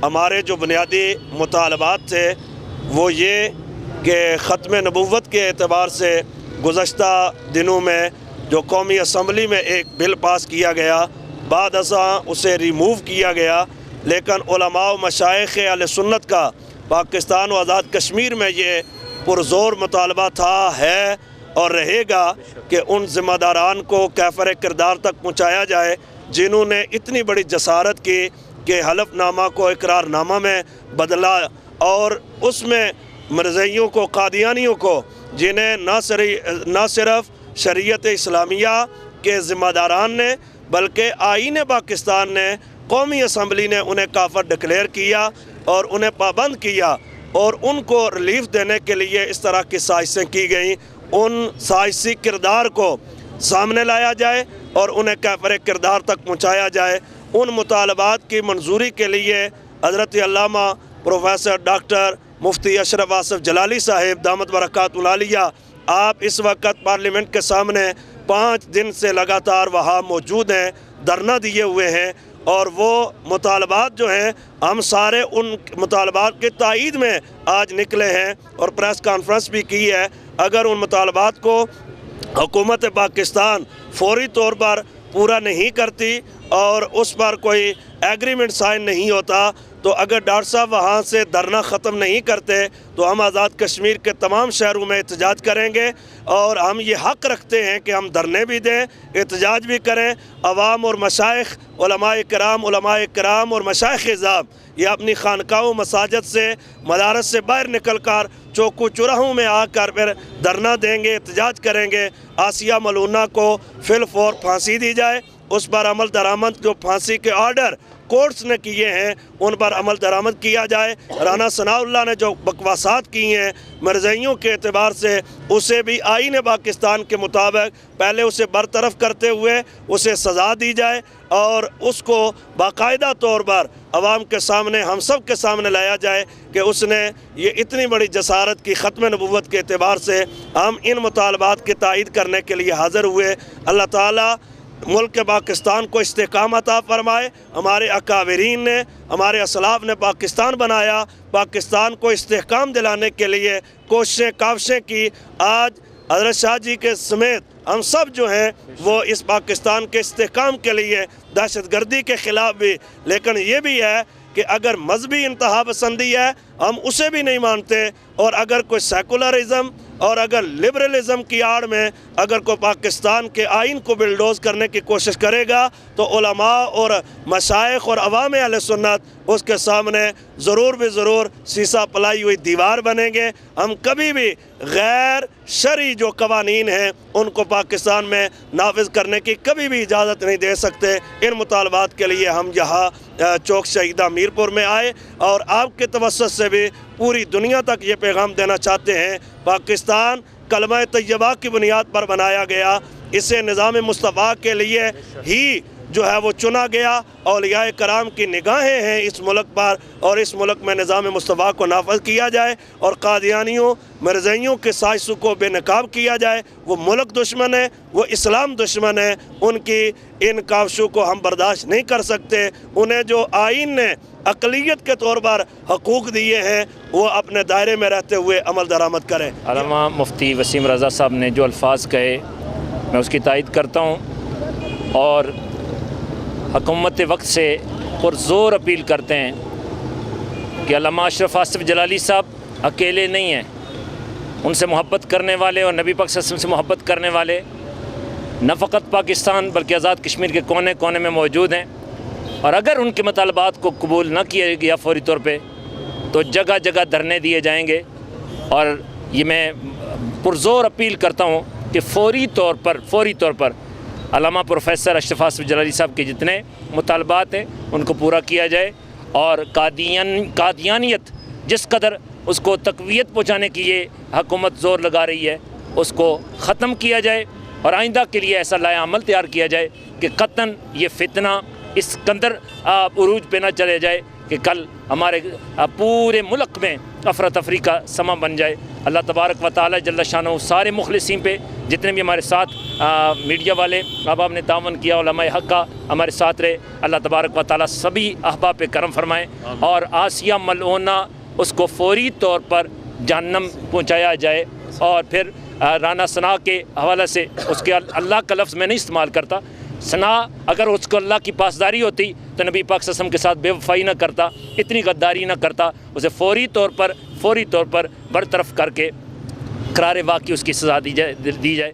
ہمارے جو بنیادی مطالبات تھے وہ یہ کہ ختم نبوت کے اعتبار سے گزشتہ دنوں میں جو قومی اسمبلی میں ایک بل پاس کیا گیا، بعد ازاں اسے ریموو کیا گیا، لیکن علماء و مشائخ اہل سنت کا پاکستان و آزاد کشمیر میں یہ پرزور مطالبہ تھا، ہے اور رہے گا کہ ان ذمہ داران کو کیفر کردار تک پہنچایا جائے جنہوں نے اتنی بڑی جسارت کی کہ حلف نامہ کو اقرار نامہ میں بدلا، اور اس میں مرزائیوں کو، قادیانیوں کو، جنہیں نہ صرف شریعت اسلامیہ کے ذمہ داران نے بلکہ آئین پاکستان نے، قومی اسمبلی نے انہیں کافر ڈکلیئر کیا اور انہیں پابند کیا، اور ان کو ریلیف دینے کے لیے اس طرح کی سازشیں کی گئیں۔ ان سازشی کردار کو سامنے لایا جائے اور انہیں کیفر کردار تک پہنچایا جائے۔ ان مطالبات کی منظوری کے لیے حضرت علامہ پروفیسر ڈاکٹر مفتی اشرف آصف جلالی صاحب دامت برکاتہ العالیہ، آپ اس وقت پارلیمنٹ کے سامنے 5 دن سے لگاتار وہاں موجود ہیں، دھرنا دیے ہوئے ہیں، اور وہ مطالبات جو ہیں ہم سارے ان مطالبات کے تائید میں آج نکلے ہیں اور پریس کانفرنس بھی کی ہے۔ اگر ان مطالبات کو حکومت پاکستان فوری طور پر پورا نہیں کرتی اور اس پر کوئی ایگریمنٹ سائن نہیں ہوتا، تو اگر ڈاکٹر صاحب وہاں سے دھرنا ختم نہیں کرتے تو ہم آزاد کشمیر کے تمام شہروں میں احتجاج کریں گے، اور ہم یہ حق رکھتے ہیں کہ ہم دھرنے بھی دیں، احتجاج بھی کریں۔ عوام اور مشائخ، علماء کرام اور مشائخ اعظام یہ اپنی خانقاہوں، مساجد سے، مدارس سے باہر نکل کر چوکو چوراہوں میں آ کر پھر دھرنا دیں گے، احتجاج کریں گے۔ آسیہ ملونہ کو فی الفور پھانسی دی جائے، اس پر عمل درآمد، جو پھانسی کے آرڈر کورٹس نے کیے ہیں ان پر عمل درآمد کیا جائے۔ رانا ثناء اللہ نے جو بکواسات کی ہیں مرزائیوں کے اعتبار سے، اسے بھی آئین پاکستان کے مطابق پہلے اسے برطرف کرتے ہوئے اسے سزا دی جائے، اور اس کو باقاعدہ طور پر عوام کے سامنے، ہم سب کے سامنے لایا جائے کہ اس نے یہ اتنی بڑی جسارت کی۔ ختم نبوت کے اعتبار سے ہم ان مطالبات کی تائید کرنے کے لیے حاضر ہوئے۔ اللہ تعالیٰ ملک پاکستان کو استحکام عطا فرمائے۔ ہمارے اکابرین نے، ہمارے اسلاف نے پاکستان بنایا، پاکستان کو استحکام دلانے کے لیے کوششیں کاوشیں کی۔ آج حضرت شاہ جی کے سمیت ہم سب جو ہیں وہ اس پاکستان کے استحکام کے لیے، دہشت گردی کے خلاف بھی، لیکن یہ بھی ہے کہ اگر مذہبی انتہا پسندی ہے ہم اسے بھی نہیں مانتے، اور اگر کوئی سیکولرزم اور اگر لبرلزم کی آڑ میں اگر کوئی پاکستان کے آئین کو بلڈوز کرنے کی کوشش کرے گا تو علماء اور مشائخ اور عوام اہل سنت اس کے سامنے ضرور بھی ضرور سیسا پلائی ہوئی دیوار بنیں گے۔ ہم کبھی بھی غیر شرعی جو قوانین ہیں ان کو پاکستان میں نافذ کرنے کی کبھی بھی اجازت نہیں دے سکتے۔ ان مطالبات کے لیے ہم یہاں چوک شہیدہ میرپور میں آئے، اور آپ کے توسط سے بھی پوری دنیا تک یہ پیغام دینا چاہتے ہیں، پاکستان کلمہ طیبہ کی بنیاد پر بنایا گیا، اسے نظام مصطفیٰ کے لیے ہی جو ہے وہ چنا گیا۔ اولیاء کرام کی نگاہیں ہیں اس ملک پر، اور اس ملک میں نظام مصطفیٰ کو نافذ کیا جائے اور قادیانیوں، مرزائیوں کے سازشوں کو بے نقاب کیا جائے۔ وہ ملک دشمن ہے، وہ اسلام دشمن ہے، ان کی ان کاوشوں کو ہم برداشت نہیں کر سکتے۔ انہیں جو آئین نے اقلیت کے طور پر حقوق دیے ہیں وہ اپنے دائرے میں رہتے ہوئے عمل درآمد کریں۔ علامہ مفتی وسیم رضا صاحب نے جو الفاظ کہے میں اس کی تائید کرتا ہوں، اور حکومت وقت سے پرزور اپیل کرتے ہیں کہ علامہ اشرف آصف جلالی صاحب اکیلے نہیں ہیں، ان سے محبت کرنے والے اور نبی پاک صلی اللہ علیہ وسلم سے محبت کرنے والے نہ فقط پاکستان بلکہ آزاد کشمیر کے کونے کونے میں موجود ہیں، اور اگر ان کے مطالبات کو قبول نہ کیا گیا فوری طور پہ تو جگہ جگہ دھرنے دیے جائیں گے۔ اور یہ میں پرزور اپیل کرتا ہوں کہ فوری طور پر علامہ پروفیسر اشرف آصف جلالی صاحب کے جتنے مطالبات ہیں ان کو پورا کیا جائے، اور قادیانیت جس قدر اس کو تقویت پہنچانے کی یہ حکومت زور لگا رہی ہے اس کو ختم کیا جائے، اور آئندہ کے لیے ایسا لائحہ عمل تیار کیا جائے کہ قطعاً یہ فتنہ اس قدر عروج پہ نہ چلے جائے کہ کل ہمارے پورے ملک میں افراتفری کا سما بن جائے۔ اللہ تبارک و تعالی جل شانہ سارے مخلصین پہ، جتنے بھی ہمارے ساتھ میڈیا والے احباب نے تعاون کیا، علماء حق کا ہمارے ساتھ رہے، اللہ تبارک و تعالی سبھی احباب پہ کرم فرمائے، اور آسیہ ملعونہ اس کو فوری طور پر جہنم پہنچایا جائے۔ اور پھر رانا ثنا کے حوالے سے اس کے اللہ کا لفظ میں نہیں استعمال کرتا، ثنا اگر اس کو اللہ کی پاسداری ہوتی تو نبی پاک صلی اللہ علیہ وسلم کے ساتھ بے وفائی نہ کرتا، اتنی غداری نہ کرتا، اسے فوری طور پر برطرف کر کے قرار واقعی اس کی سزا دی جائے۔